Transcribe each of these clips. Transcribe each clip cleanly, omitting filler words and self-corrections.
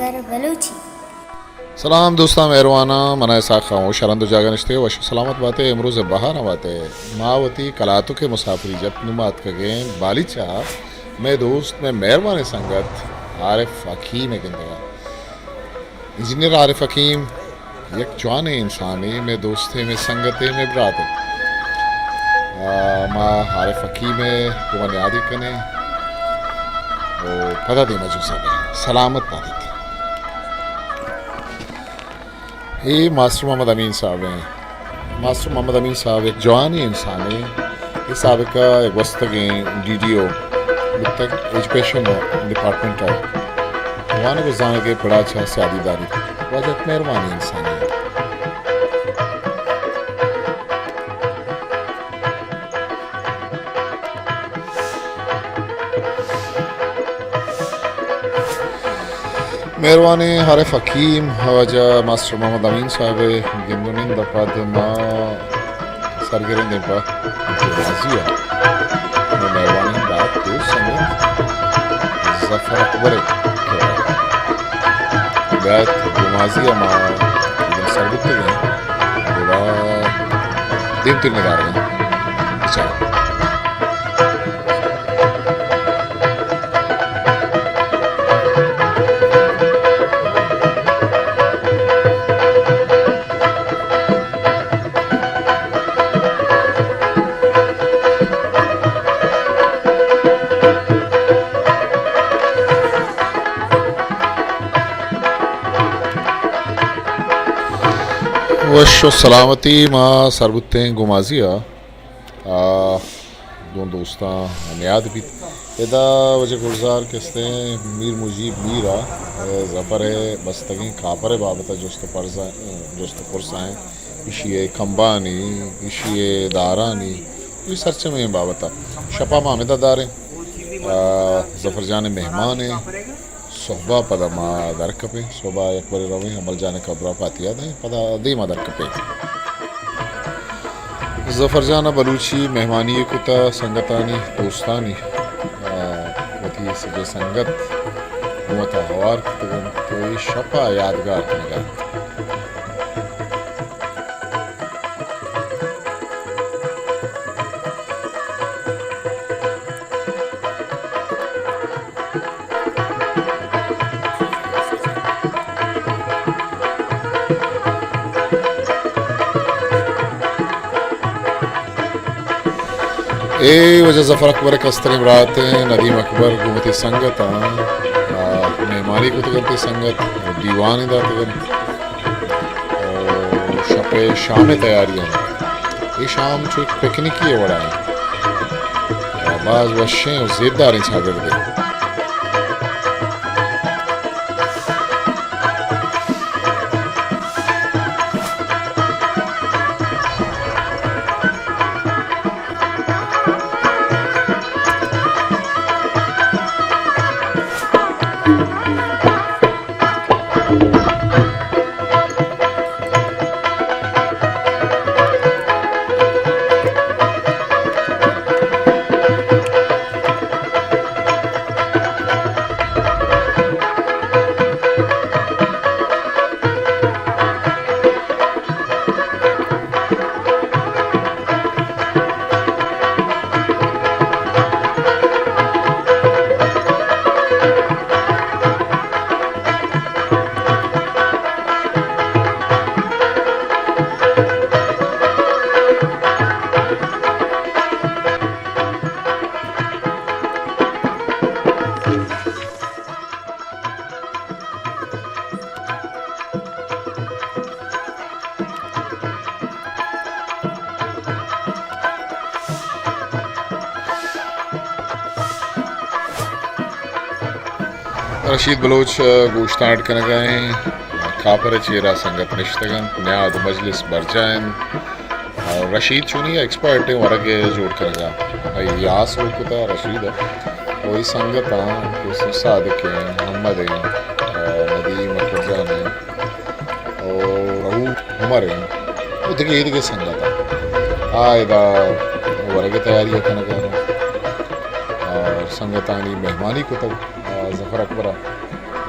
अकबर बलूची। सलाम दोस्ता मेहरवाना मना साखा हूँ शरंद जागा नश्ते वश सलामत बातें इमरूज़ बहार बातें मावती कलातु के मुसाफरी जब नुमात कगे बालिचा मैं दोस्त में मेहरबान संगत आरिफ हकीम है गिंदगा इंजीनियर आरिफ हकीम एक जवान इंसान है मैं दोस्त में संगत में बरात माँ आरिफ हकीम है तो मन याद कने पता दी मजू सलामत ना ये मास्टर मोहम्मद अमीन साहब हैं। मास्टर मोहम्मद अमीन साहब एक जवानी इंसान है। ये सबका एक वस्तक DDO तक एजुकेशन डिपार्टमेंट है वहाँ को जाने के बड़ा अच्छा सियादीदारी वजह मेहरबानी इंसान है। मेहरबानी आरिफ हकीम वजह मास्टर मोहम्मद अमीन साहब गिंदुनिन दफाद माँ सरगरन दफा राजिया मेहरबानी बात तो संगत जफर अकबर बात गुमाजिया माँ सरबत गए पूरा दिन तीन निगार गए अच्छा वशो सलामती माँ सरबुत्ते गुमाजिया दो दोस्ता नियाद भी इदा वजह गुलजार किस्ते मीर मुजीब मीरा जफ़र है बस्तगी कापर बाबत जोस्त पुरसाएँ इशिए खम्बानी इशिए दारानी ये सरच में बाबत शपा मामिदा दारे जफ़र जान मेहमान है सोहबा पदा मा दरकपे सोबा एक बार रवी अमल जाने का बरा पातिया दे पदा दे मा दरकपे जफर जाना बलूची मेहमानी कुता संगतानी दोस्तानी वती सजे संगत मोता हवार तो ये शपा यादगार कनेगा ए वजह जफ़र अकबर कस्तरी बरात नदीम अकबर गुमती संगत मेहमानी को तगनती संगत दीवान दा तगन शपे शाम तैयारियाँ ये शाम जो एक पिकनिक ही बड़ा है बाज वशें और ज़ेबदारें छागड़ दे रशीद बलोच गोश्ताट कन गए खापर चेरा संगत निश्तगन न्याद मजलिस बरजायन रशीद चुनी एक्सपर्ट है वरगे जोड़ कर गा यास हो कुता रशीद कोई संगत कोई सादिक है मोहम्मद है नदीम अकबर है और रहू उमर है उधगे इधगे संगत आयदा वरगे तैयारी कन गा और संगतानी मेहमानी को तो जफ़र अकबर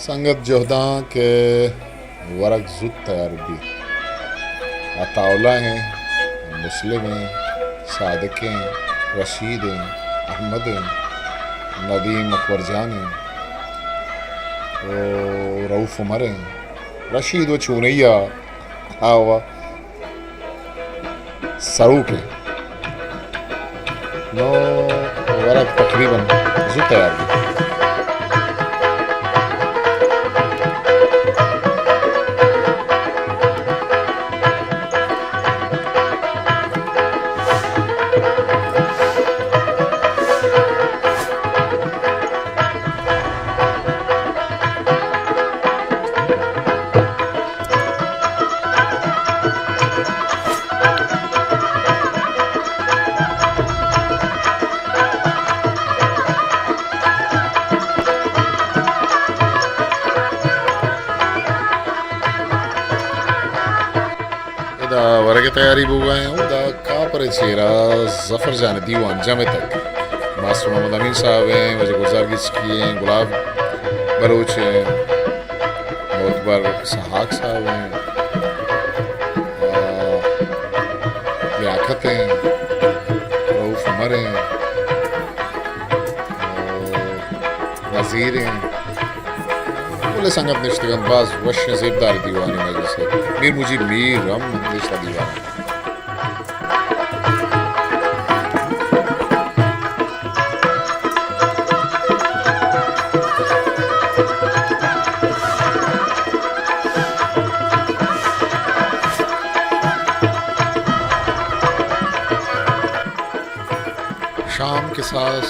संगत जोहदा के वरक जुत तैयार भी अताउला हैं, मुस्लिम हैं, सादिक हैं, रशीद हैं, अहमद हैं, नदीम अकबर जान हैं, रऊफ़ उमर हैं, रशीद व चूनैया आवा सरूक हैं। नो वरक तकरीबन जुत तैयार भी वरगे तैयारी बुआ हैं उदा कापर चेरा जफर जान दीवान जमे तक मास्टर मोहम्मद अमीन साहब हैं, वजह गुजार किसकी हैं, गुलाब बलोच हैं, मोतबर सहाक साहब हैं, लियाकत हैं, रऊफ़ उमर हैं, नज़ीर हैं, बोले संगत निश्तगन बाज वश ज़ेबदार दीवानी मजलिस है मीर मुजीब मीर हम निश्ता दीवान। शाम के साथ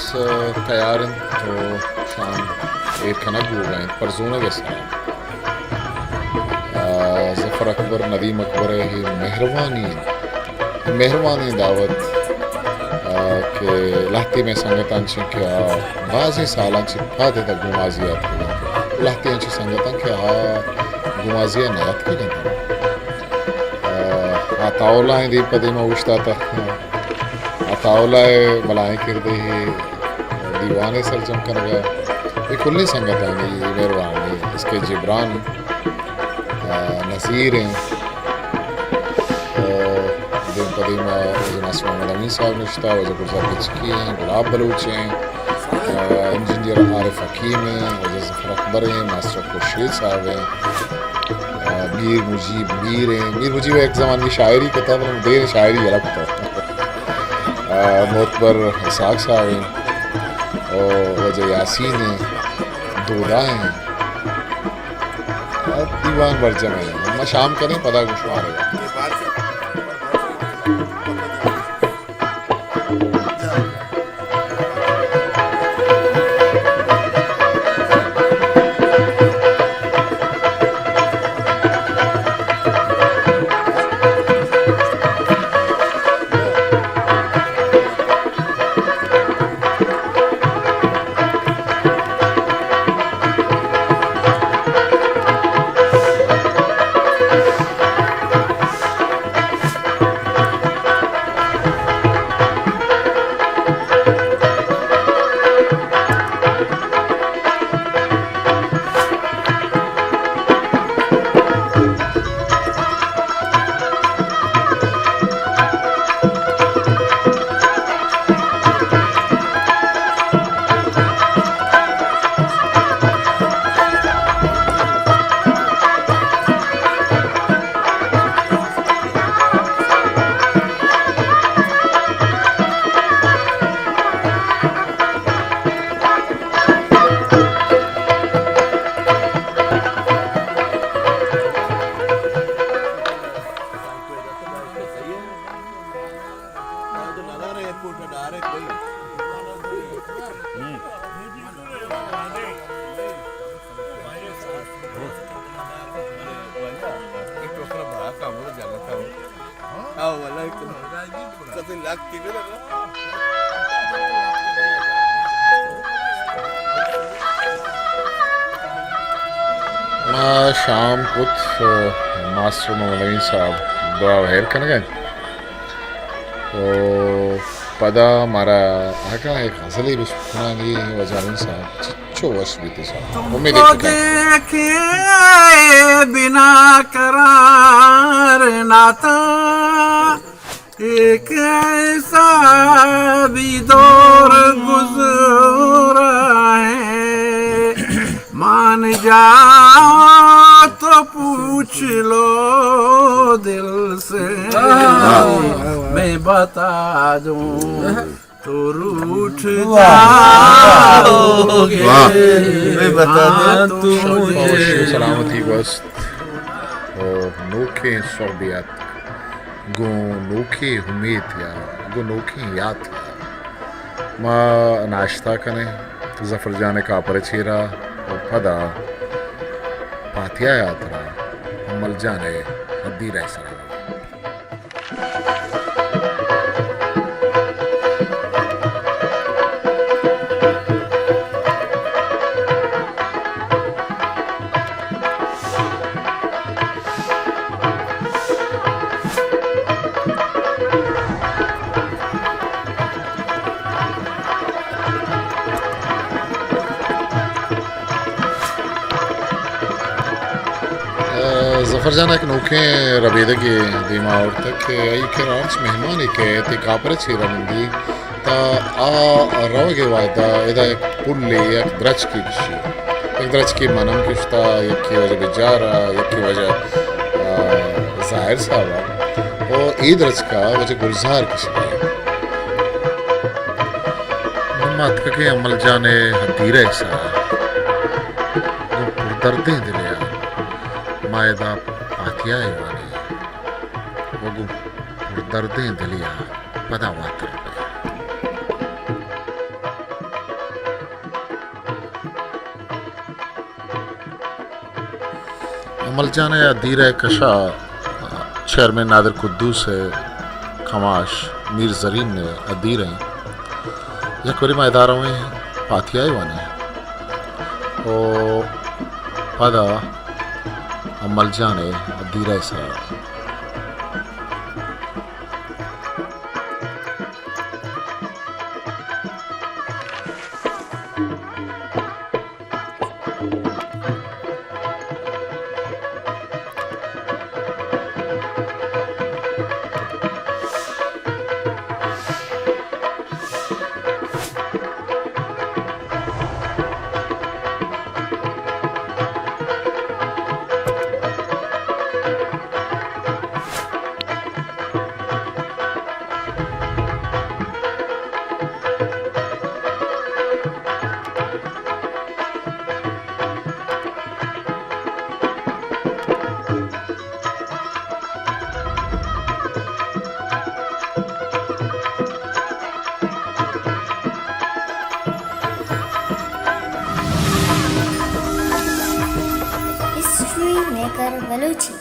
तैयार तो शाम एक खनक हो गए पर जोने के साथ जफ़र अकबर नदीम अकबर ही मेहरबानी दावत के लाहती में संगतान क्या बाज़ी सालां फादे तक गुमाजियात लाहती संगतान के गुमाजिया नयात के तावला दी पदीमा उछता था तावला बलाएँ किरदे ही दीवाने सरजम कर गया ये कुल्ली संगत आनी मेहरबानी इसके जिब्रान नज़ीर हैं, दिन पदीमा मास्टर मोहम्मद अमीन साहब निश्ता वजह गुजार किचकी हैं, गुलाब बलूच हैं, इंजीनियर आरिफ हकीम हैं, वजह ज़फ़र अकबर हैं, मास्टर खुर्शीद साहब हैं, मीर मुजीब मीर हैं। मीर मुजीब एक ज़माने की शायरी किताब देर शायरी अलग था। मोतबर साग साहब हैं और वजह यासीन हैं, दूधा हैं, दीवान बरजम है। मैं शाम का नहीं पता कुछ मारेगा। शाम कुछ मास्टर मौलवी साहब दुआ बहर कर गए तो पदा हमारा आका एक हसली बिस्कुनागी वजानी साहब चिच्चो वश भी थे साहब उम्मीद है देखे बिना करार नाता एक ऐसा भी दौर गुजरा है मान जाओ तो पूछ लो दिल से मैं बता दूं तो रूठ जाओगे मैं बता दूं सलामती वस्त और नोखे सोबियत गो नोखे उम्मीद या गो नोखे याद माँ नाश्ता कने जफर जाने का पर चीरा और पदा पातिया यात्रा मल जाने हद्दी रह सरा जफर जाना एक नोखे रबीदे की दीमा और तक आई के राज मेहमानी के ते कापर चीरा मंदी ता आ रवगे वायदा इदा एक पुल्ली एक द्रच की किशी एक द्रच की मनम किश्ता एक की वजह बेजारा एक की वजह जाहिर साहब और ई द्रच का वजह गुलजार किशी मत के अमल जाने हदीरे सा दर्दे दिले मायदा पातिया वाली वगु दर्दें दिलिया पदा वातर अमल जाने या दीरे कशा चेयरमैन नादिर कुद्दूस है खमाश मीर जरीन ने अदीरे या कोरी मैदारों में पातिया वाली ओ पदा अमल जाने अदीरा सा History Maker Baluchi.